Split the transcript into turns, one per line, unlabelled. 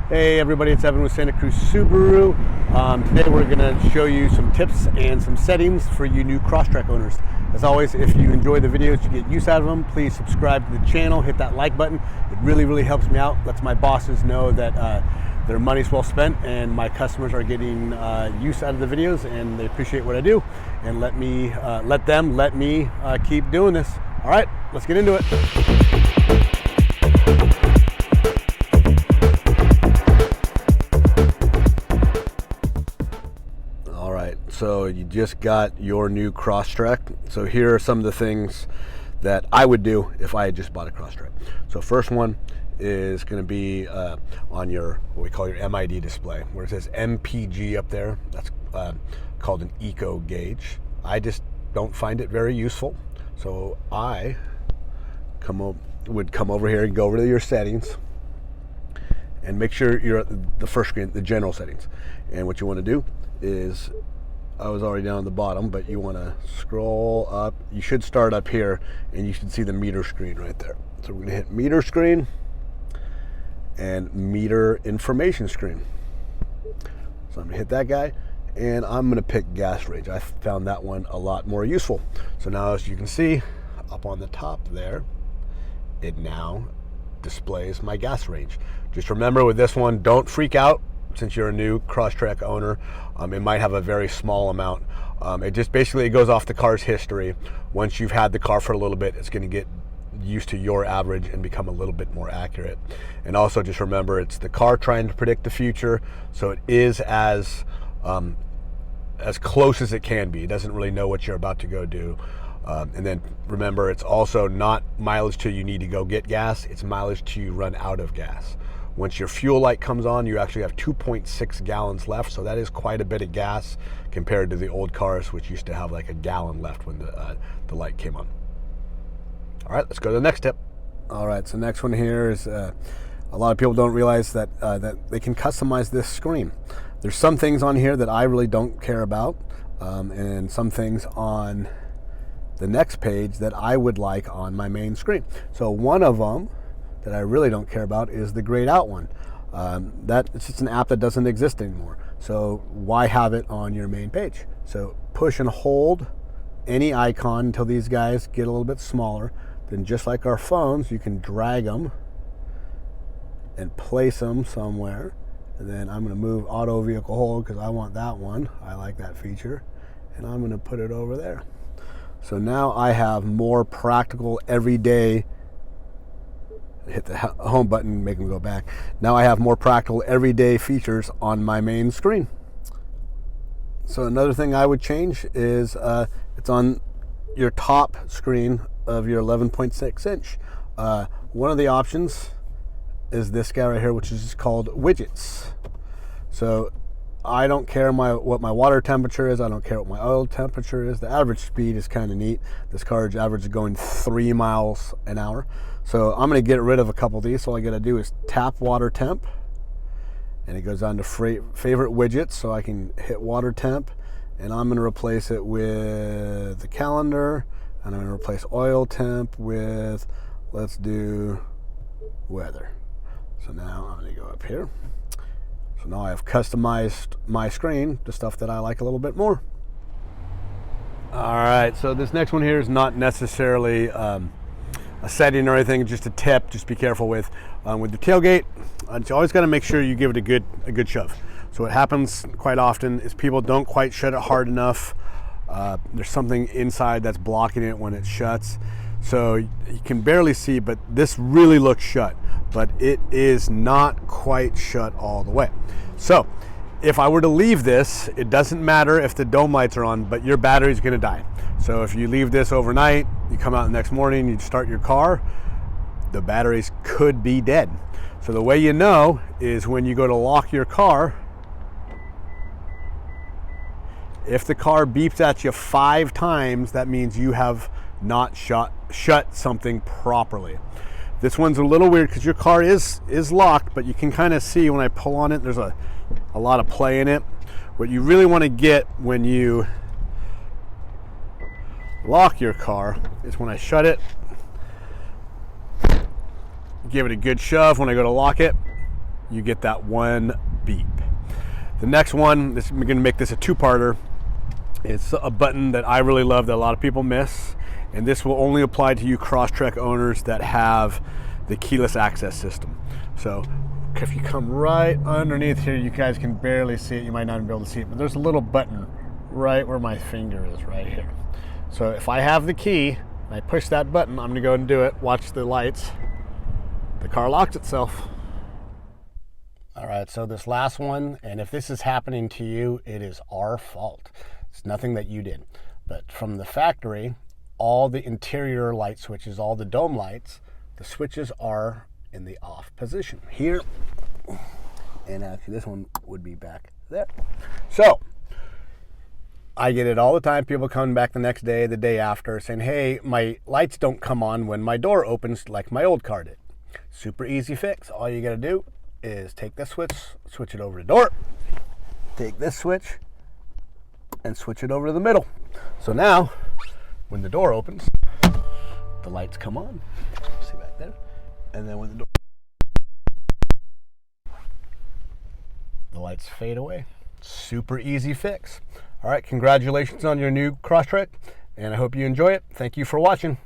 Hey everybody, it's Evan with Santa Cruz Subaru. Today we're going to show you some tips and some settings for you new Crosstrek owners. As always, if you enjoy the videos, you get use out of them, please subscribe to the channel, hit that like button. It really helps me out, lets my bosses know that their money's well spent and my customers are getting use out of the videos and they appreciate what I do, and let me keep doing this. All right, let's get into it. So you just got your new Crosstrek. So here are some of the things that I would do if I had just bought a Crosstrek. So first one is going to be on your, what we call your MID display, where it says MPG up there. That's called an eco gauge. I just don't find it very useful. So I would come over here and go over to your settings and make sure you're at the first screen, the general settings. And what you want to do is, I was already down at the bottom, but you want to scroll up. You should start up here and you should see the meter screen right there. So we're going to hit meter screen and meter information screen. So I'm going to hit that guy and I'm going to pick gas range. I found that one a lot more useful. So now, as you can see up on the top there, it now displays my gas range. Just remember with this one, don't freak out. Since you're a new Crosstrek owner, it might have a very small amount. It just basically goes off the car's history. Once you've had the car for a little bit, it's going to get used to your average and become a little bit more accurate. And also just remember, it's the car trying to predict the future, so it is as close as it can be. It doesn't really know what you're about to go do. And then remember, it's also not mileage till you need to go get gas, it's mileage till you run out of gas. Once your fuel light comes on, you actually have 2.6 gallons left, so that is quite a bit of gas compared to the old cars, which used to have like a gallon left when the light came on. All right, let's go to the next tip. All right, so next one here is a lot of people don't realize that that they can customize this screen. There's some things on here that I really don't care about, and some things on the next page that I would like on my main screen. So one of them that I really don't care about is the grayed out one. It's just an app that doesn't exist anymore. So why have it on your main page? So push and hold any icon until these guys get a little bit smaller. Then just like our phones, you can drag them and place them somewhere. And then I'm gonna move auto vehicle hold because I want that one. I like that feature. And I'm gonna put it over there. So now I have more practical everyday, hit the home button, make them go back. Now I have more practical everyday features on my main screen. So another thing I would change is it's on your top screen of your 11.6 inch. One of the options is this guy right here, which is called widgets. So I don't care what my water temperature is. I don't care what my oil temperature is. The average speed is kind of neat. This car's average is going 3 miles an hour. So I'm going to get rid of a couple of these. So all I got to do is tap water temp, and it goes on to favorite widgets. So I can hit water temp, and I'm going to replace it with the calendar, and I'm going to replace oil temp with, let's do weather. So now I'm going to go up here. So now I've customized my screen to stuff that I like a little bit more. All right, so this next one here is not necessarily a setting or anything, just a tip. Just be careful with the tailgate. You always got to make sure you give it a good shove. So what happens quite often is people don't quite shut it hard enough. There's something inside that's blocking it when it shuts. So you can barely see, but this really looks shut, but it is not quite shut all the way. So if I were to leave this, it doesn't matter if the dome lights are on, but your battery's gonna die. So if you leave this overnight, you come out the next morning, you start your car, the batteries could be dead. So the way you know is when you go to lock your car, if the car beeps at you 5 times, that means you have not shut something properly. This one's a little weird because your car is locked, but you can kind of see when I pull on it, there's a lot of play in it. What you really want to get when you lock your car is when I shut it, give it a good shove when I go to lock it, you get that one beep. The next one, I'm going to make this a two-parter. It's a button that I really love that a lot of people miss, and this will only apply to you Crosstrek owners that have the keyless access system. So if you come right underneath here, you guys can barely see it. You might not even be able to see it, but there's a little button right where my finger is right here. So if I have the key and I push that button, I'm going to go and do it. Watch the lights. The car locks itself. All right, so this last one, and if this is happening to you, it is our fault. It's nothing that you did. But from the factory, all the interior light switches, all the dome lights, the switches are in the off position here. And actually this one would be back there. So I get it all the time. People coming back the next day, the day after, saying, hey, my lights don't come on when my door opens like my old car did. Super easy fix. All you gotta do is take this switch, switch it over to the door, take this switch, and switch it over to the middle. So now, when the door opens, the lights come on. See back there? And then when the lights fade away. Super easy fix. All right, congratulations on your new Crosstrek, and I hope you enjoy it. Thank you for watching.